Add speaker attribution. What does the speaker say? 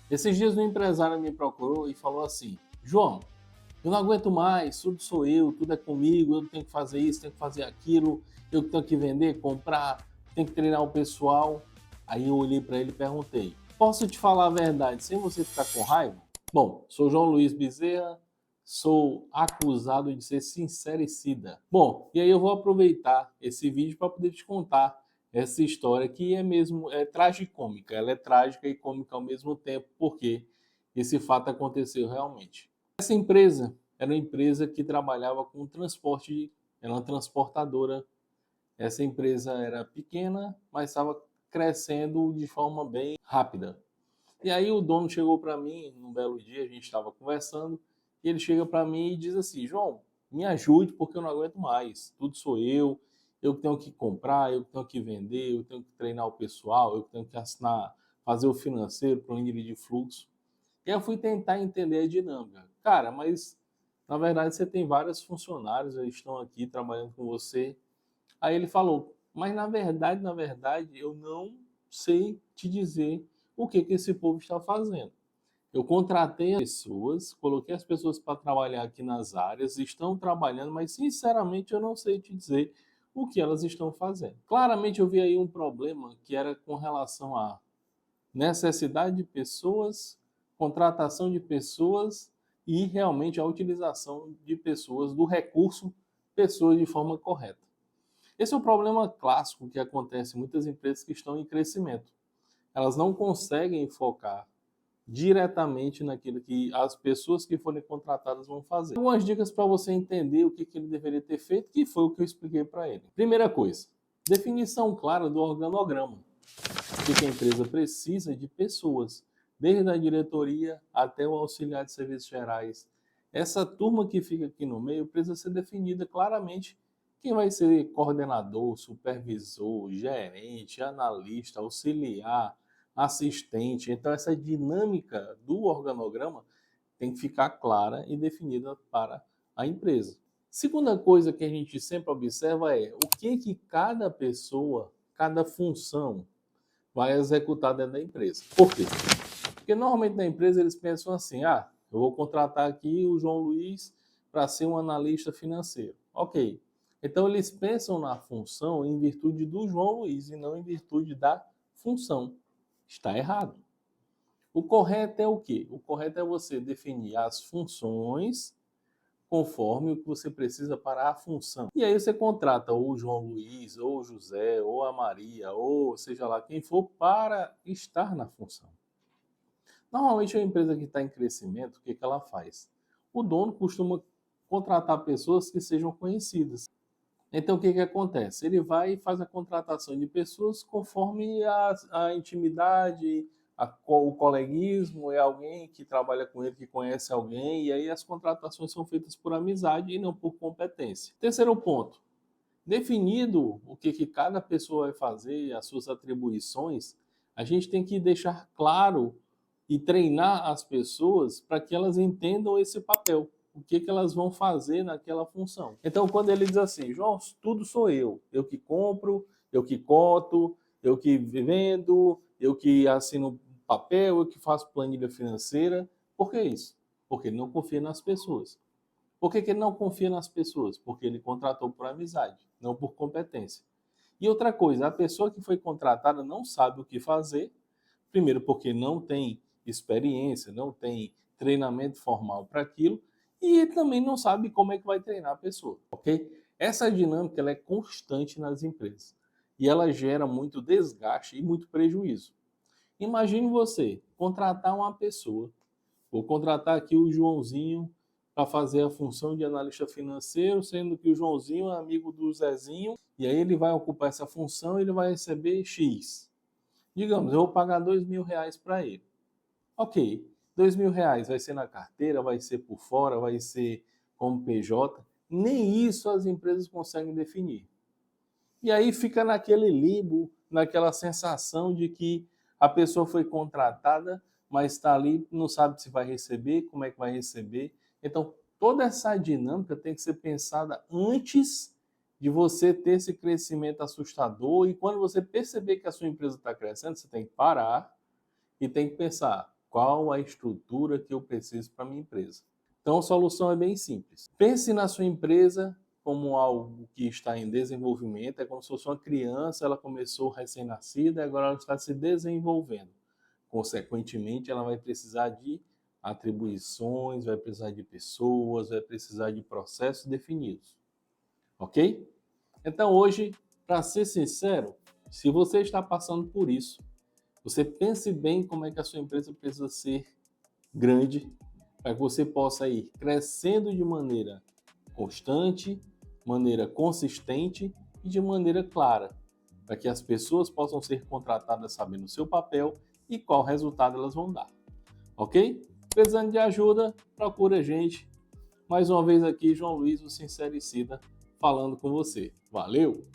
Speaker 1: Esses dias um empresário me procurou e falou assim: João, eu não aguento mais, tudo sou eu, tudo é comigo, eu tenho que fazer isso, tenho que fazer aquilo, eu que tenho que vender, comprar, tenho que treinar o pessoal. Aí eu olhei para ele e perguntei: posso te falar a verdade sem você ficar com raiva? Bom, sou João Luiz Bezerra, sou acusado de ser sincericida. Bom, e aí eu vou aproveitar esse vídeo para poder te contar essa história que é mesmo tragicômica. Ela é trágica e cômica ao mesmo tempo, porque esse fato aconteceu realmente. Essa empresa era uma empresa que trabalhava com transporte, era uma transportadora. Essa empresa era pequena, mas estava crescendo de forma bem rápida. E aí o dono chegou para mim, num belo dia, a gente estava conversando, e ele chega para mim e diz assim: João, me ajude porque eu não aguento mais. Tudo sou eu que tenho que comprar, eu que tenho que vender, eu tenho que treinar o pessoal, eu que tenho que assinar, fazer o financeiro, planilha de fluxo. E aí eu fui tentar entender a dinâmica. Cara, mas na verdade você tem vários funcionários, eles estão aqui trabalhando com você. Aí ele falou, mas na verdade, eu não sei te dizer o que esse povo está fazendo. Eu contratei as pessoas, coloquei as pessoas para trabalhar aqui nas áreas, estão trabalhando, mas sinceramente eu não sei te dizer o que elas estão fazendo. Claramente eu vi aí um problema que era com relação a necessidade de pessoas, contratação de pessoas e realmente a utilização de pessoas, do recurso pessoas de forma correta. Esse é o problema clássico que acontece em muitas empresas que estão em crescimento. Elas não conseguem focar diretamente naquilo que as pessoas que forem contratadas vão fazer. Algumas dicas para você entender o que ele deveria ter feito, que foi o que eu expliquei para ele. Primeira coisa, definição clara do organograma. Que a empresa precisa de pessoas, desde a diretoria até o auxiliar de serviços gerais. Essa turma que fica aqui no meio precisa ser definida claramente quem vai ser coordenador, supervisor, gerente, analista, auxiliar, assistente. Então, essa dinâmica do organograma tem que ficar clara e definida para a empresa. Segunda coisa que a gente sempre observa é o que cada pessoa, cada função vai executar dentro da empresa. Por quê? Porque normalmente na empresa eles pensam assim: ah, eu vou contratar aqui o João Luiz para ser um analista financeiro. Ok. Então eles pensam na função em virtude do João Luiz e não em virtude da função. Está errado. O correto é o quê? O correto é você definir as funções conforme o que você precisa para a função. E aí você contrata ou o João Luiz, ou o José, ou a Maria, ou seja lá quem for, para estar na função. Normalmente a empresa que está em crescimento, o que ela faz? O dono costuma contratar pessoas que sejam conhecidas. Então o que acontece? Ele vai e faz a contratação de pessoas conforme a intimidade, o coleguismo, é alguém que trabalha com ele, que conhece alguém, e aí as contratações são feitas por amizade e não por competência. Terceiro ponto, definido o que cada pessoa vai fazer, as suas atribuições, a gente tem que deixar claro e treinar as pessoas para que elas entendam esse papel, o que elas vão fazer naquela função. Então, quando ele diz assim, João, tudo sou eu que compro, eu que coto, eu que vendo, eu que assino papel, eu que faço planilha financeira. Por que isso? Porque ele não confia nas pessoas. Por que ele não confia nas pessoas? Porque ele contratou por amizade, não por competência. E outra coisa, a pessoa que foi contratada não sabe o que fazer, primeiro porque não tem experiência, não tem treinamento formal para aquilo, e ele também não sabe como é que vai treinar a pessoa, ok? Essa dinâmica ela é constante nas empresas e ela gera muito desgaste e muito prejuízo. Imagine você contratar uma pessoa, vou contratar aqui o Joãozinho para fazer a função de analista financeiro, sendo que o Joãozinho é amigo do Zezinho, e aí ele vai ocupar essa função e ele vai receber X. Digamos, eu vou pagar R$ 2.000 para ele. Ok, R$ 2.000 vai ser na carteira, vai ser por fora, vai ser como PJ. Nem isso as empresas conseguem definir. E aí fica naquele limbo, naquela sensação de que a pessoa foi contratada, mas está ali, não sabe se vai receber, como é que vai receber. Então, toda essa dinâmica tem que ser pensada antes de você ter esse crescimento assustador. E quando você perceber que a sua empresa está crescendo, você tem que parar e tem que pensar: Qual a estrutura que eu preciso para minha empresa? Então, a solução é bem simples. Pense na sua empresa como algo que está em desenvolvimento, é como se fosse uma criança, ela começou recém-nascida e agora ela está se desenvolvendo. Consequentemente, ela vai precisar de atribuições, vai precisar de pessoas, vai precisar de processos definidos. Ok? Então, hoje, para ser sincero, se você está passando por isso, você pense bem como é que a sua empresa precisa ser grande para que você possa ir crescendo de maneira constante, maneira consistente e de maneira clara, para que as pessoas possam ser contratadas sabendo o seu papel e qual resultado elas vão dar. Ok? Precisando de ajuda, procure a gente. Mais uma vez aqui, João Luiz, o Sincericida, falando com você. Valeu!